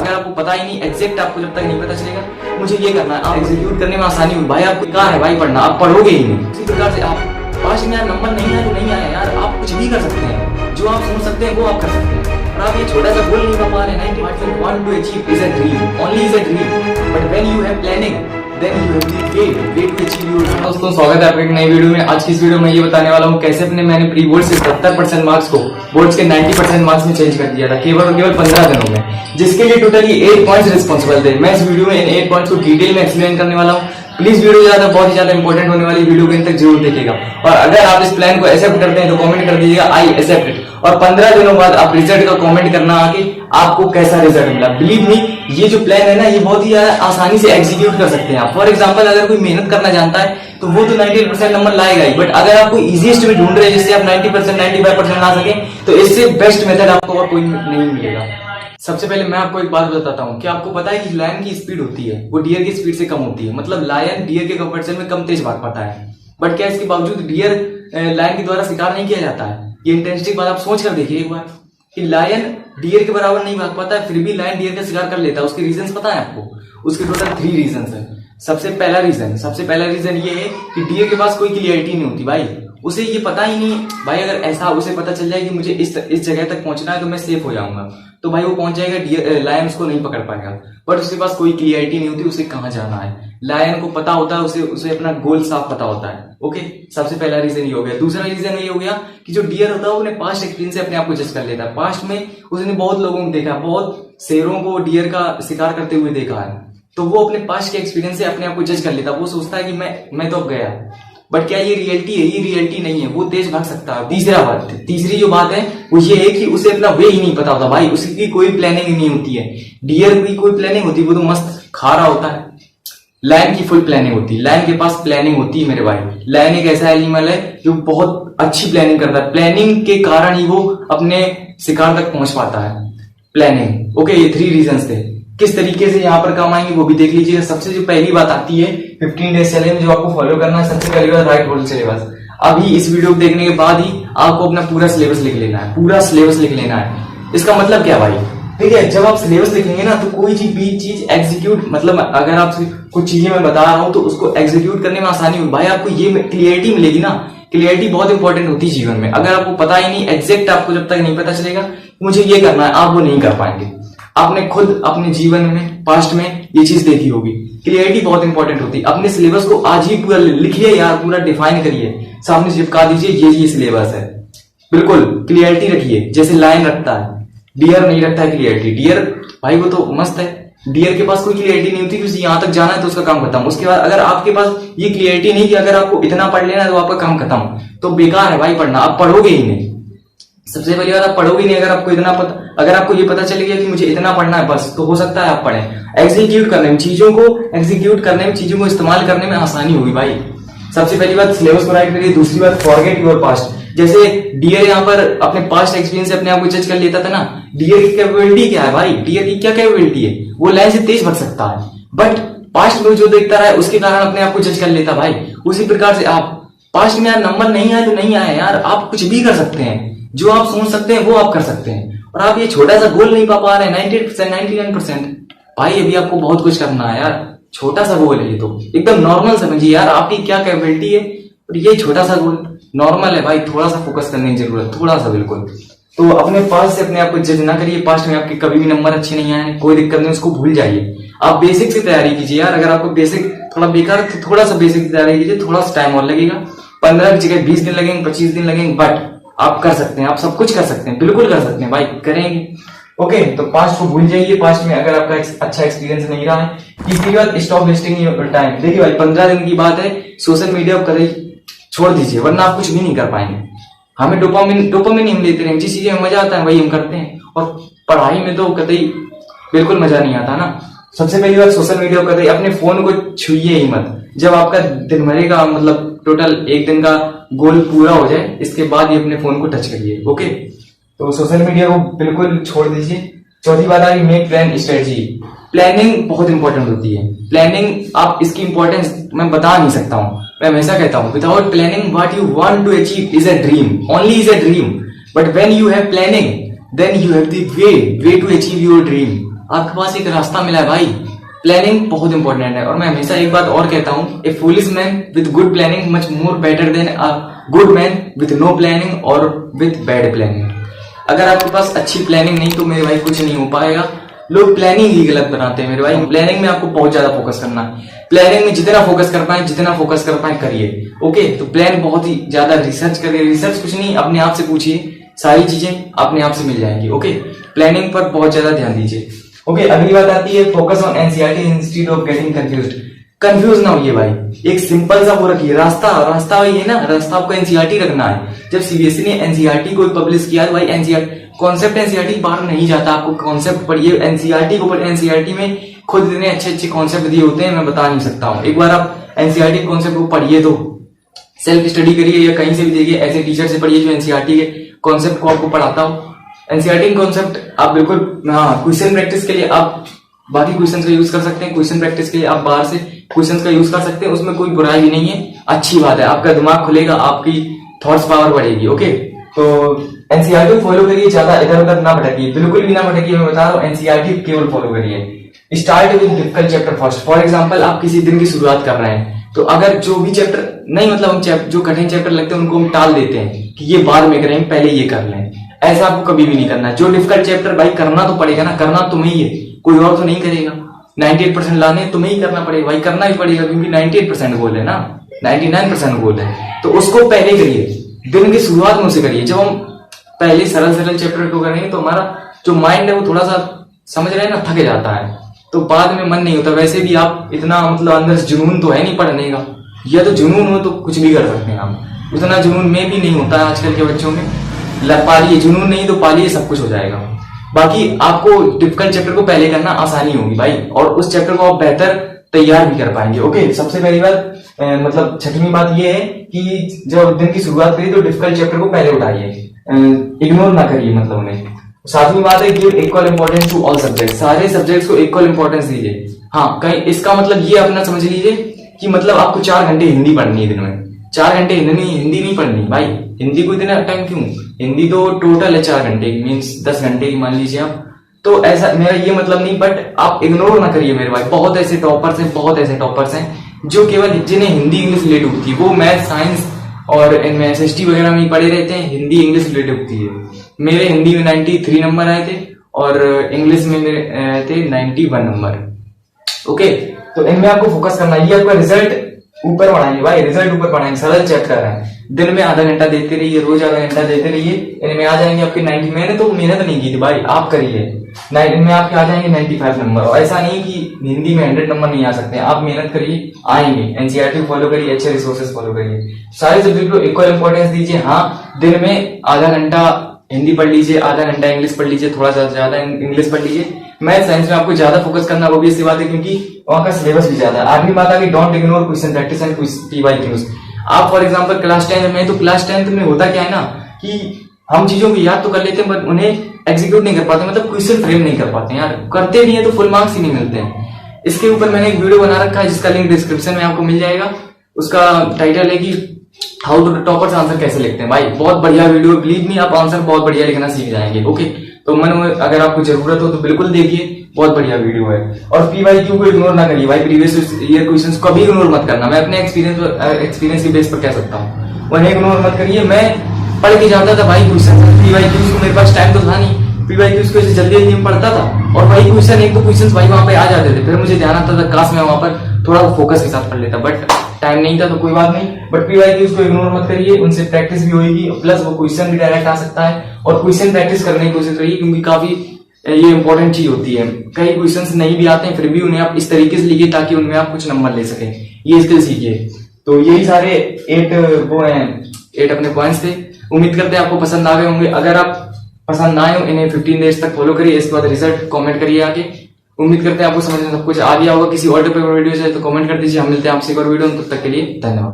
अगर आपको पता ही नहीं एग्जैक्ट, आपको जब तक नहीं पता चलेगा मुझे ये करना है, आप एग्जीक्यूट करने में आसानी हुई। भाई आपको कहाँ है भाई पढ़ना, आप पढ़ोगे ही नहीं। इसी प्रकार से आप पास में यार नंबर नहीं आया तो नहीं आया यार, आप कुछ भी कर सकते हैं, जो आप सोच सकते हैं वो आप कर सकते हैं। और आप ये छोटा सा गोल नहीं पा रहे हैं, 90% want to achieve is a dream, only is a dream, but when you have planning then you have the way to achieve your dream। दोस्तों स्वागत है आपका एक नई वीडियो में। आज की इस वीडियो में ये बताने वाला हूँ कैसे मैंने प्री बोर्ड से 70% मार्क्स को बोर्ड्स के 90% मार्क्स में चेंज कर दिया था केवल 15 दिनों में, जिसके लिए टोटली 8 पॉइंट्स रिस्पॉन्सिबल थे। मैं इस वीडियो में इन 8 पॉइंट्स को डिटेल में एक्सप्लेन करने वाला हूँ। प्लीज वीडियो बहुत ही ज्यादा इंपॉर्टेंट होने वाली, वीडियो के अंत तक जरूर देखिएगा। और अगर आप इस प्लान को एक्सेप्ट करते हैं तो कमेंट कर दीजिएगा आई एक्सेप्ट इट, और 15 दिनों बाद आप रिजल्ट का कमेंट करना आके आपको कैसा रिजल्ट मिला। बिलीव मी, ये जो प्लान है ना ये बहुत ही आसानी से एग्जीक्यूट कर सकते हैं आप। फॉर एग्जांपल अगर कोई मेहनत करना जानता है तो वो तो 98% नंबर लाएगा ही, बट अगर आप कोई इजीएस्ट में ढूंढ रहे हैं जिससे आप 90% 95% ला सके तो इससे बेस्ट मेथड आपको और कोई नहीं मिलेगा। सबसे पहले मैं आपको एक बात बताता हूँ कि आपको पता है कि लायन की स्पीड होती है वो डियर की स्पीड से कम होती है, मतलब लायन डियर के कंपैरिजन में कम तेज भाग पाता है। बट क्या इसके बावजूद डियर लायन के द्वारा शिकार नहीं किया जाता है? ये इंटरेस्टिंग बात आप सोच कर देखिए एक बार कि लायन डियर के बराबर नहीं भाग पाता है, फिर भी लायन डियर का शिकार कर लेता है। उसके रीजंस पता है आपको? उसके टोटल 3 रीजंस है। सबसे पहला रीजन ये है कि डियर के पास कोई क्लियरिटी नहीं होती भाई, उसे ये पता ही नहीं भाई। अगर ऐसा उसे पता चल जाए कि मुझे इस जगह तक पहुंचना है तो मैं सेफ हो जाऊंगा, तो भाई वो पहुंच जाएगा, लायन उसको नहीं पकड़ पाएगा। बट उसके पास कोई क्लियरिटी नहीं होती उसे कहां जाना है। लायन को पता होता है, उसे अपना गोल साफ पता होता है। ओके, सबसे पहला रीजन ये हो गया। दूसरा रीजन ये हो गया कि जो डियर होता है वो अपने पास्ट एक्सपीरियंस से अपने आप को जज कर लेता है। पास्ट में उसने बहुत लोगों को देखा, बहुत शेरों को डियर का शिकार करते हुए देखा है, तो वो अपने पास्ट के एक्सपीरियंस से अपने आप को जज कर लेता है। वो सोचता है कि मैं तो अब गया। बट क्या ये रियलिटी है? ये रियलिटी नहीं है, वो तेज भाग सकता है। तीसरी जो बात है वो ये है कि उसे अपना वे ही नहीं पता होता भाई, उसकी कोई प्लानिंग नहीं होती है। डियर की कोई प्लानिंग होती है वो तो मस्त खा रहा होता है, लायन की फुल प्लानिंग होती है। लायन के पास प्लानिंग होती है मेरे भाई। लायन एक ऐसा एनिमल है जो बहुत अच्छी प्लानिंग करता है, प्लानिंग के कारण ही वो अपने शिकार तक पहुंच पाता है। प्लानिंग। ओके, ये 3 रीजंस थे। किस तरीके से यहाँ पर काम आएंगे वो भी देख लीजिएगा। सबसे जो पहली बात आती है 15 डेज चैलेंज, जो आपको फॉलो करना है। सबसे पहली बात राइट होल सिलेबस। अभी इस वीडियो को देखने के बाद ही आपको अपना पूरा सिलेबस लिख लेना है, पूरा सिलेबस लिख लेना है। इसका मतलब क्या भाई? ठीक है, जब आप सिलेबस लिखेंगे ना तो कोई भी चीज एग्जीक्यूट, मतलब अगर आपसे कुछ चीजें मैं बता रहा हूं तो उसको एग्जीक्यूट करने में आसानी होगी भाई। आपको ये क्लियरिटी मिलेगी ना, क्लियरिटी बहुत इंपॉर्टेंट होती है जीवन में। अगर आपको पता ही नहीं एग्जैक्ट, आपको जब तक नहीं पता चलेगा मुझे ये करना है, आप वो नहीं कर पाएंगे। आपने खुद अपने जीवन में पास्ट में ये चीज देखी होगी। क्लियरिटी बहुत इंपॉर्टेंट होती है। अपने सिलेबस को आज ही पूरा लिखिए यार, पूरा डिफाइन करिए, सामने चिपका दीजिए ये सिलेबस है। बिल्कुल क्लियरिटी रखिए, जैसे लायन रखता है, डियर नहीं रखता है क्लियरिटी। डियर भाई वो तो मस्त है, डियर के पास कोई क्लियरिटी नहीं होती कि उसे यहां तक जाना है तो उसका काम खत्म। उसके बाद अगर आपके पास ये क्लियरिटी नहीं कि अगर आपको इतना पढ़ लेना है तो आपका काम खत्म, तो बेकार है भाई पढ़ना, आप पढ़ोगे ही नहीं। सबसे पहली बात, आप पढ़ोगे नहीं अगर आपको इतना पता, अगर आपको ये पता चल गया कि मुझे इतना पढ़ना है बस, तो हो सकता है आप पढ़ें। एग्जीक्यूट करने में, चीजों को इस्तेमाल करने में आसानी होगी भाई। सबसे पहली बात सिलेबस को राइट करिए। दूसरी बात फॉरगेट योर पास्ट। जैसे डियर यहाँ पर अपने पास्ट एक्सपीरियंस से अपने आप को जज कर लेता था ना, डियर की कैपेबिलिटी क्या है भाई? डियर की क्या कैपेबिलिटी है? वो लाइन से तेज भग सकता है, बट पास्ट में जो देखता रहा है उसके कारण अपने आप को जज कर लेता भाई। उसी प्रकार से आप पास्ट में यार नंबर नहीं आया तो नहीं आया यार, आप कुछ भी कर सकते हैं, जो आप सोच सकते हैं वो आप कर सकते हैं। और आप ये छोटा सा गोल नहीं पा रहे हैं 98% 99%, भाई अभी आपको बहुत कुछ करना है यार। छोटा सा गोल है ये, तो एकदम नॉर्मल समझिए यार आपकी क्या कैपेबिलिटी है, और ये छोटा सा गोल नॉर्मल है भाई। थोड़ा सा फोकस करने की जरूरत, थोड़ा सा बिल्कुल। तो अपने पास्ट से अपने आप को जज ना करिए। पास्ट में आपके कभी भी नंबर अच्छे नहीं आए, कोई दिक्कत नहीं, उसको भूल जाइए। आप बेसिक से तैयारी कीजिए यार। अगर आपको बेसिक थोड़ा बेकार है तो थोड़ा सा बेसिक की तैयारी कीजिए, थोड़ा सा टाइम और लगेगा। 15 की जगह 20 दिन लगेंगे, 25 दिन लगेंगे, बट आप कर सकते हैं, आप सब कुछ कर सकते हैं, बिल्कुल कर सकते हैं भाई, करेंगे। ओके, तो पास्ट को भूल जाइए। पास्ट में अगर आपका अच्छा एक्सपीरियंस नहीं रहा है। तीसरी बात, स्टॉप वेस्टिंग योर टाइम। देखिए भाई 15 दिन की बात है, सोशल मीडिया करें छोड़ दीजिए, वरना आप कुछ भी नहीं कर पाएंगे। हमें डोपामिन हम लेते हैं, जिस चीजें में मजा आता है वही हम करते हैं, और पढ़ाई में तो कतई बिल्कुल मजा नहीं आता ना। सबसे पहली बात, सोशल मीडिया को कतई अपने फोन को छुइए ही मत। जब आपका दिन भरे का मतलब टोटल एक दिन का गोल पूरा हो जाए, इसके बाद ही अपने फोन को टच करिए। ओके, तो सोशल मीडिया को बिल्कुल छोड़ दीजिए। चौथी बात है मेक प्लान स्ट्रेटजी। प्लानिंग बहुत इंपॉर्टेंट होती है। प्लानिंग, आप इसकी इंपॉर्टेंस मैं बता नहीं सकता हूँ, मैं हमेशा कहता हूँ without planning what you want to achieve is a dream, only is a dream, but when you have planning then you have the way to achieve your dream. आपके पास एक रास्ता मिला है भाई। प्लानिंग बहुत इंपॉर्टेंट है। और मैं हमेशा एक बात और कहता हूँ, a foolish man with good planning much more better than a good man with no planning or with bad planning. अगर आपके पास अच्छी प्लानिंग नहीं तो मेरे भाई कुछ नहीं हो पाएगा। लोग प्लानिंग ही गलत बनाते हैं मेरे भाई। प्लानिंग में आपको बहुत ज्यादा फोकस करना है। प्लानिंग में जितना फोकस कर पाए करिए। ओके, तो प्लान बहुत ही ज्यादा रिसर्च करिए। रिसर्च कुछ नहीं, अपने आप से पूछिए, सारी चीजें अपने आप से मिल जाएंगी। ओके, प्लानिंग पर बहुत ज्यादा ध्यान दीजिए। ओके, अगली बात आती है focus on NCERT instead of getting confused. Confuse ना होइए भाई, एक सिंपल सा वो रखिए, रास्ता वही है ना, रास्ता आपको एनसीईआरटी रखना है। जब सीबीएसई ने एनसीईआरटी को पब्लिश किया भाई, एनसीईआरटी कॉन्सेप्ट एनसीईआरटी बाहर नहीं जाता, आपको कॉन्सेप्ट पढ़िए एनसीईआरटी को। एनसीईआरटी में खुद इतने अच्छे कॉन्सेप्ट दिए होते हैं, मैं बता नहीं सकता हूँ। एक बार आप एनसीईआरटी कॉन्सेप्ट को पढ़िए, तो सेल्फ स्टडी करिए या कहीं से भी देखिए, ऐसे टीचर से पढ़िए जो एनसीईआरटी के कॉन्सेप्ट को आपको पढ़ाता हो। एनसीईआरटी कॉन्सेप्ट आप बिल्कुल, हाँ, क्वेश्चन प्रैक्टिस के लिए आप बाकी क्वेश्चन का यूज कर सकते हैं। क्वेश्चन प्रैक्टिस के लिए आप बाहर से क्वेश्चन का यूज कर सकते हैं, उसमें कोई बुराई भी नहीं है, अच्छी बात है। आपका दिमाग खुलेगा, आपकी थॉट्स पावर बढ़ेगी। ओके, तो एनसीईआरटी फॉलो करिए, ज्यादा इधर उधर ना भटकिए, बिल्कुल भी ना भटकिए। मैं बता रहा हूँ, एनसीईआरटी केवल फॉलो करिए। Start with difficult chapter first. For example, आप किसी दिन की शुरुआत कर रहे हैं, तो अगर जो भी चैप्टर नहीं, मतलब हम जो कठिन चैप्टर लगते हैं उनको हम टाल देते हैं कि ये बाद में करेंगे, पहले ये कर लें। ऐसा आपको कभी भी नहीं करना। जो डिफिकल्ट चैप्टर भाई करना तो पड़ेगा ना, करना तुम्हें ही है, कोई और तो नहीं करेगा। 98% लाने तुम्हें ही करना पड़ेगा भाई, करना ही पड़ेगा, क्योंकि 98% गोल है ना, 99% गोल है। तो उसको पहले करिए, दिन की शुरुआत में उसे करिए। जब हम पहले सरल चैप्टर को करेंगे तो हमारा जो माइंड है वो थोड़ा सा, समझ रहे हैं ना, थक जाता है, तो बाद में मन नहीं होता। वैसे भी आप इतना, मतलब अंदर से जुनून तो है नहीं पढ़ने का, या तो जुनून हो तो कुछ भी कर सकते हैं आप। उतना जुनून में भी नहीं होता है आजकल के बच्चों में। पालिए, जुनून नहीं तो पालिए, सब कुछ हो जाएगा। बाकी आपको डिफिकल्ट चैप्टर को पहले करना आसानी होगी भाई, और उस चैप्टर को आप बेहतर तैयार भी कर पाएंगे। ओके, सबसे पहली बात, मतलब छठवीं बात ये है कि जब दिन की शुरुआत करिए तो डिफिकल्ट चैप्टर को पहले उठाइए, इग्नोर ना करिए, मतलब उन्हें। सातवीं बात है, give equal importance to all subject. सारे सब्जेक्ट्स को इक्वल इंपॉर्टेंस दीजिए। हाँ, कहीं इसका मतलब ये अपना समझ लीजिए कि मतलब आपको 4 घंटे हिंदी पढ़नी है दिन में। 4 घंटे हिंदी नहीं पढ़नी भाई। हिंदी को इतना टाइम क्यों? हिंदी तो टोटल है 4 घंटे, मीन्स 10 घंटे की मान लीजिए आप। तो ऐसा मेरा ये मतलब नहीं, बट आप इग्नोर ना करिए मेरे भाई। बहुत ऐसे टॉपर्स हैं जो केवल जिन्हें हिंदी इंग्लिश रिलेटेड होती है, वो मैथ साइंस और इनमें एसएसटी वगैरह में पढ़े रहते हैं, हिंदी इंग्लिश रिलेटेड होती है। मेरे हिंदी में 93 नंबर आए थे और इंग्लिश में मेरे थे 91 नंबर। ओके, तो इनमें आपको फोकस करना है। ये आपका रिजल्ट ऊपर बढ़ाएंगे भाई, रिजल्ट ऊपर बढ़ाएंगे। सरल चैप्टर है, दिन में आधा घंटा देते रहिए, रोज आधा घंटा देते रहिए, इनमें आ जाएंगे आपके 90। मैंने तो मेहनत नहीं की थी भाई, आप करिए, इनमें आपके आ जाएंगे 95 नंबर। और ऐसा नहीं कि हिंदी में 100 नंबर नहीं आ सकते, आप मेहनत करिए, आएंगे। एनसीईआरटी फॉलो करिए, अच्छे रिसोर्सेज फॉलो करिए, सारे सब्जेक्ट को इक्वल इंपॉर्टेंस दीजिए। हाँ, दिन में आधा घंटा हिंदी पढ़ लीजिए, आधा घंटा इंग्लिश पढ़ लीजिए, थोड़ा सा ज्यादा इंग्लिश पढ़ लीजिए। मैथ साइंस में आपको ज्यादा फोकस करना, वो भी ऐसी बात है क्योंकि वहां का सिलेबस भी ज्यादा है। आखिरी बात आ गई, don't ignore question practice and PYQs. आप फॉर एग्जांपल क्लास 10 में, तो क्लास 10 में होता क्या है ना कि हम चीजों को याद तो कर लेते हैं बट उन्हें एग्जीक्यूट नहीं कर पाते, मतलब क्वेश्चन फ्रेम नहीं कर पाते यार। करते भी हैं तो फुल मार्क्स ही नहीं मिलते हैं। इसके ऊपर मैंने एक वीडियो बना रखा है जिसका लिंक डिस्क्रिप्शन में आपको मिल जाएगा। उसका टाइटल है कि हाउ टू टॉपर्स आंसर कैसे लिखते हैं। भाई बहुत बढ़िया वीडियो, बिलीव मी, आप आंसर बहुत बढ़िया लिखना सीख जाएंगे। ओके, तो मन में अगर आपको जरूरत हो तो बिल्कुल देखिए, बहुत बढ़िया वीडियो है। और पीवाईक्यू को इग्नोर ना करिए भाई, प्रीवियस ईयर क्वेश्चंस कभी इग्नोर मत करना। मैं अपने एक्सपीरियंस की बेस पर कह सकता हूँ, उन्हें इग्नोर मत करिए। मैं पढ़ के जाता था भाई क्वेश्चन, पीवाईक्यूज को मेरे पास टाइम तो था नहीं, पीवाईक्यूज को जल्दी जल्दी पढ़ता था और भाई क्वेश्चन एक तो क्वेश्चंस भाई वहां पे आ जाते थे। फिर मुझे ध्यान आता था काश मैं वहां पर थोड़ा फोकस के साथ पढ़ लेता, बट टाइम नहीं था तो कोई बात नहीं। बट पीवाईक्यूज को इग्नोर मत करिए, उनसे प्रैक्टिस भी होगी, प्लस वो क्वेश्चन भी डायरेक्ट आ सकता है। और क्वेश्चन प्रैक्टिस करने की कोशिश करिए क्योंकि काफी ये इंपॉर्टेंट चीज होती है। कई क्वेश्चंस नहीं भी आते हैं फिर भी उन्हें आप इस तरीके से लिखिए ताकि उनमें आप कुछ नंबर ले सकें, ये स्किल सीखिए। तो यही सारे 8 अपने पॉइंट्स थे। उम्मीद करते हैं आपको पसंद आ गए होंगे। अगर आप पसंद ना आए इन्हें 15 डेज तक फॉलो करिए, इसके बाद रिजल्ट कमेंट करिए आगे। उम्मीद करते हैं आपको समझ में सब कुछ आ गया होगा। किसी और वीडियो से तो कमेंट कर दीजिए। हम मिलते हैं आपसे एक और वीडियो, तब तक के लिए धन्यवाद।